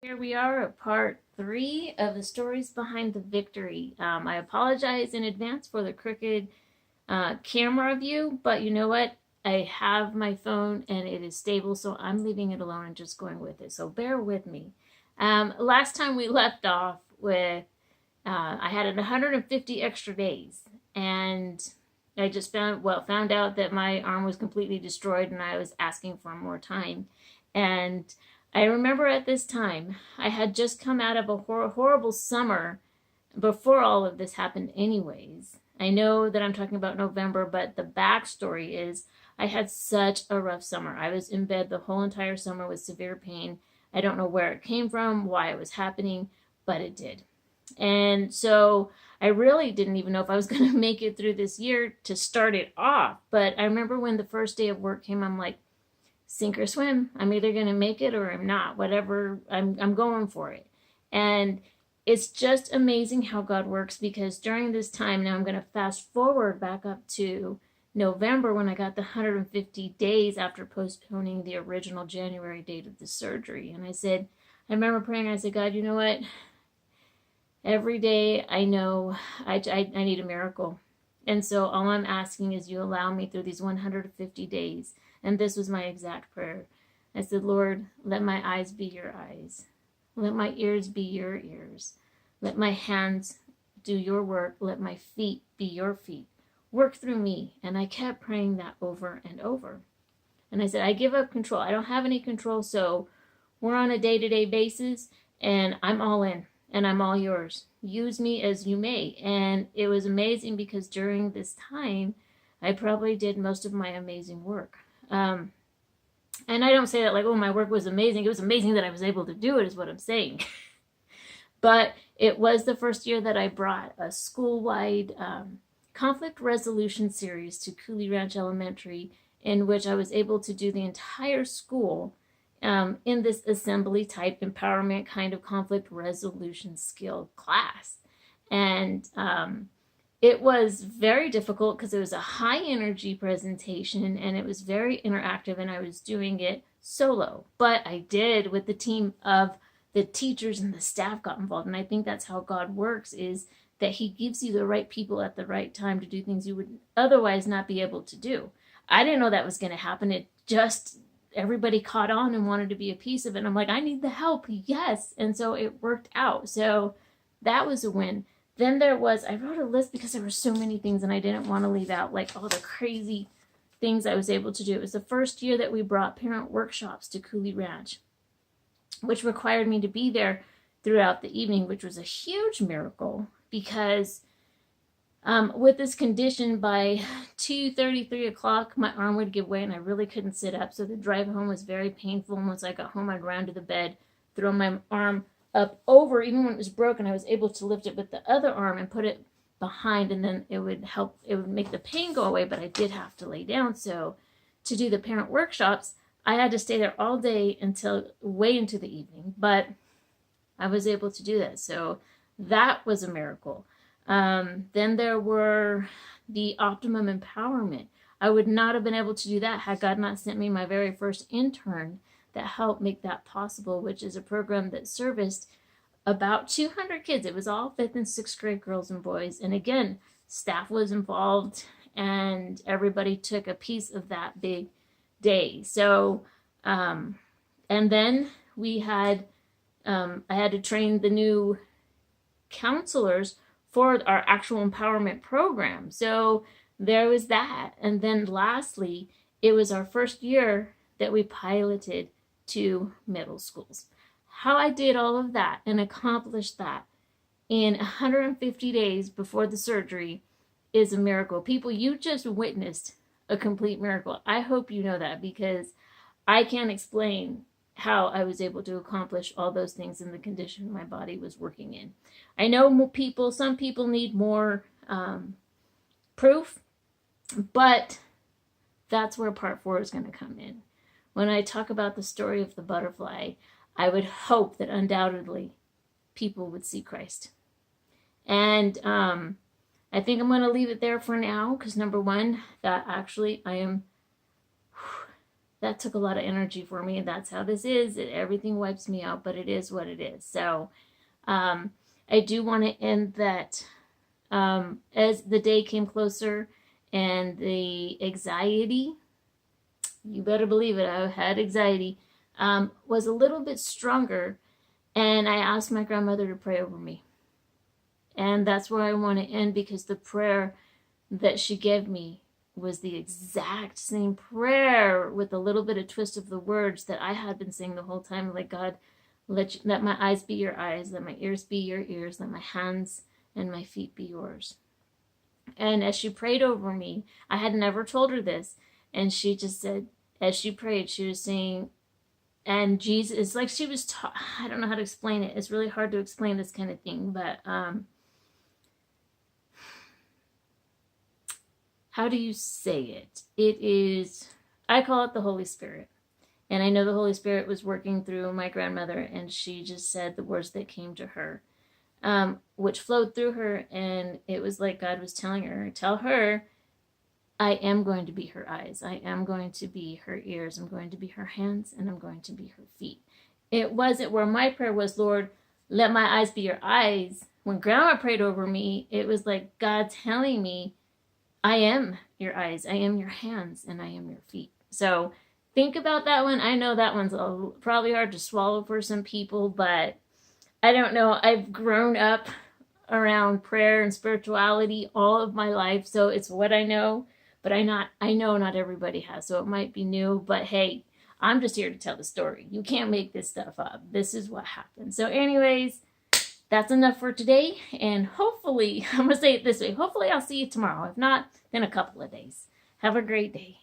Here we are at part 3 of the stories behind the victory. I apologize in advance for the crooked camera view, but you know what? I have my phone and it is stable, so I'm leaving it alone and just going with it. So bear with me. Last time we left off with I had 150 extra days, and I just found out that my arm was completely destroyed, and I was asking for more time. And I remember at this time, I had just come out of a horrible summer before all of this happened, anyways. I know that I'm talking about November, but the backstory is I had such a rough summer. I was in bed the whole entire summer with severe pain. I don't know where it came from, why it was happening, but it did. And so I really didn't even know if I was going to make it through this year to start it off. But I remember when the first day of work came, I'm like, sink or swim. I'm either going to make it or I'm not. Whatever, I'm going for it. And it's just amazing how God works, because during this time, now I'm going to fast forward back up to November when I got the 150 days after postponing the original January date of the surgery. And I remember praying, I said, God, you know what? Every day I know I need a miracle. And so all I'm asking is you allow me through these 150 days. And this was my exact prayer. I said, Lord, let my eyes be your eyes. Let my ears be your ears. Let my hands do your work. Let my feet be your feet. Work through me. And I kept praying that over and over. And I said, I give up control. I don't have any control. So we're on a day-to-day basis, and I'm all in. And I'm all yours. Use me as you may. And it was amazing, because during this time, I probably did most of my amazing work. And I don't say that like, oh, my work was amazing. It was amazing that I was able to do it, is what I'm saying. But it was the first year that I brought a school-wide conflict resolution series to Coulee Ranch Elementary, in which I was able to do the entire school in this assembly type empowerment kind of conflict resolution skill class. And it was very difficult because it was a high energy presentation and it was very interactive, and I was doing it solo, but I did with the team of the teachers, and the staff got involved. And I think that's how God works, is that he gives you the right people at the right time to do things you would otherwise not be able to do. I didn't know that was going to happen. It just, everybody caught on and wanted to be a piece of it. And I'm like, I need the help. Yes. And so it worked out. So that was a win. Then I wrote a list because there were so many things and I didn't want to leave out like all the crazy things I was able to do. It was the first year that we brought parent workshops to Coulee Ranch, which required me to be there throughout the evening, which was a huge miracle, because with this condition, by 2:30, 3 o'clock, my arm would give way and I really couldn't sit up. So the drive home was very painful. And once I got home, I'd run to the bed, throw my arm up over, even when it was broken, I was able to lift it with the other arm and put it behind, and then it would help, it would make the pain go away, but I did have to lay down. So to do the parent workshops, I had to stay there all day until way into the evening, but I was able to do that. So that was a miracle. Then there were the optimum empowerment. I would not have been able to do that had God not sent me my very first intern that helped make that possible, which is a program that serviced about 200 kids. It was all 5th and 6th grade girls and boys. And again, staff was involved and everybody took a piece of that big day. So, and then we had, I had to train the new counselors for our actual empowerment program. So there was that. And then lastly, it was our first year that we piloted 2 middle schools. How I did all of that and accomplished that in 150 days before the surgery is a miracle. People, you just witnessed a complete miracle. I hope you know that, because I can't explain how I was able to accomplish all those things in the condition my body was working in. I know some people need more proof, but that's where part 4 is going to come in. When I talk about the story of the butterfly, I would hope that undoubtedly people would see Christ. And I think I'm going to leave it there for now, because number one, that actually I am that took a lot of energy for me, and that's how this is. Everything wipes me out, but it is what it is. So I do want to end that as the day came closer and the anxiety, you better believe it, I had anxiety, was a little bit stronger. And I asked my grandmother to pray over me. And that's where I want to end, because the prayer that she gave me was the exact same prayer with a little bit of twist of the words that I had been saying the whole time. Like, God, let my eyes be your eyes, let my ears be your ears, let my hands and my feet be yours. And as she prayed over me, I had never told her this, and she just said, as she prayed, she was saying, and Jesus, it's like she was, I don't know how to explain it. It's really hard to explain this kind of thing, but how do you say it? It is, I call it the Holy Spirit. And I know the Holy Spirit was working through my grandmother, and she just said the words that came to her, which flowed through her. And it was like God was telling her, tell her, I am going to be her eyes. I am going to be her ears. I'm going to be her hands, and I'm going to be her feet. It wasn't where my prayer was, Lord, let my eyes be your eyes. When Grandma prayed over me, it was like God telling me, I am your eyes, I am your hands, and I am your feet. So think about that one. I know that one's probably hard to swallow for some people, but I don't know. I've grown up around prayer and spirituality all of my life, so it's what I know. But I know not everybody has, so it might be new. But hey, I'm just here to tell the story. You can't make this stuff up. This is what happened. So anyways, that's enough for today. And hopefully, I'm going to say it this way, hopefully I'll see you tomorrow. If not, then a couple of days. Have a great day.